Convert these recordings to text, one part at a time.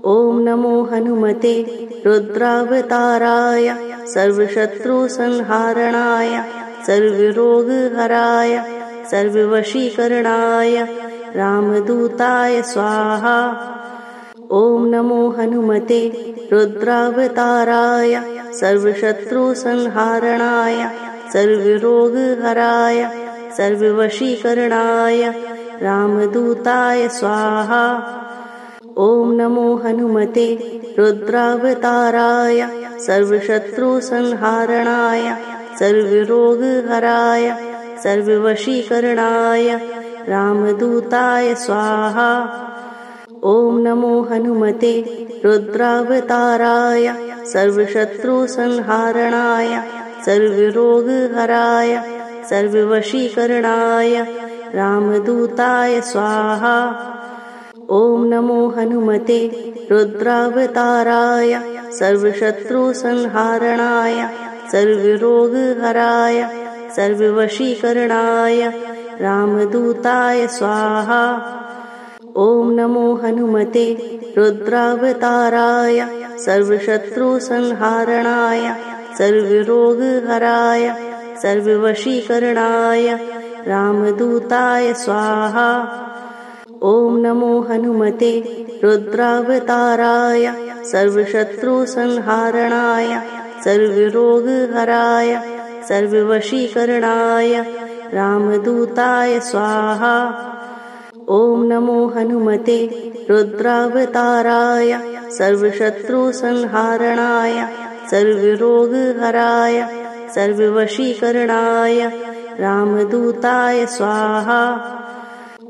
ॐ नमो हनुमते रुद्रावताराय सर्वशत्रुसंहारणाय सर्वरोगहराय सर्ववशीकरणाय रामदूताय स्वाहा। ॐ नमो हनुमते रुद्रावताराय सर्वशत्रुसंहारणाय सर्वरोगहराय सर्ववशीकरणाय रामदूताय स्वाहा। ॐ नमो हनुमते रुद्रावताराय सर्वशत्रुसंहारणाय सर्वरोगहराय सर्ववशीकरणाय रामदूताय स्वाहा। ॐ नमो हनुमते रुद्रावताराय सर्वशत्रुसंहारणाय सर्वरोगहराय सर्ववशीकरणाय रामदूताय स्वाहा। ॐ नमो हनुमते रुद्रावताराय सर्वशत्रुसंहारणाय सर्वरोगहराय सर्ववशीकरणाय रामदूताय स्वाहा। ॐ नमो हनुमते रुद्रावताराय सर्वशत्रुसंहारणाय सर्वरोगहराय सर्ववशीकरणाय रामदूताय स्वाहा। ॐ नमो हनुमते रुद्रावताराय सर्वशत्रुसंहारणाय सर्वरोगहराय सर्ववशीकरणाय रामदूताय स्वाहा। ॐ नमो हनुमते रुद्रावताराय सर्वशत्रुसंहारणाय सर्वरोगहराय सर्ववशीकरणाय रामदूताय स्वाहा।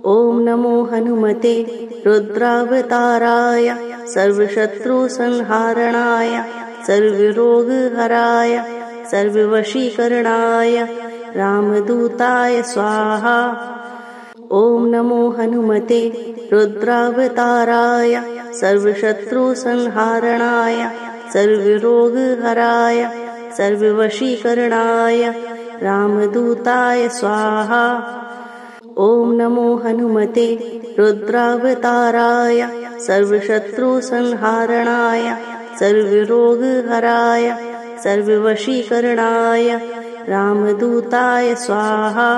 ॐ नमो हनुमते रुद्रावताराय सर्वशत्रुसंहारणाय सर्वरोगहराय सर्ववशीकरणाय रामदूताय स्वाहा। ॐ नमो हनुमते रुद्रावताराय सर्वशत्रुसंहारणाय सर्वरोगहराय सर्ववशीकरणाय रामदूताय स्वाहा। ॐ नमो हनुमते रुद्रावताराय सर्वशत्रुसंहारणाय सर्वरोगहराय सर्ववशीकरणाय रामदूताय स्वाहा।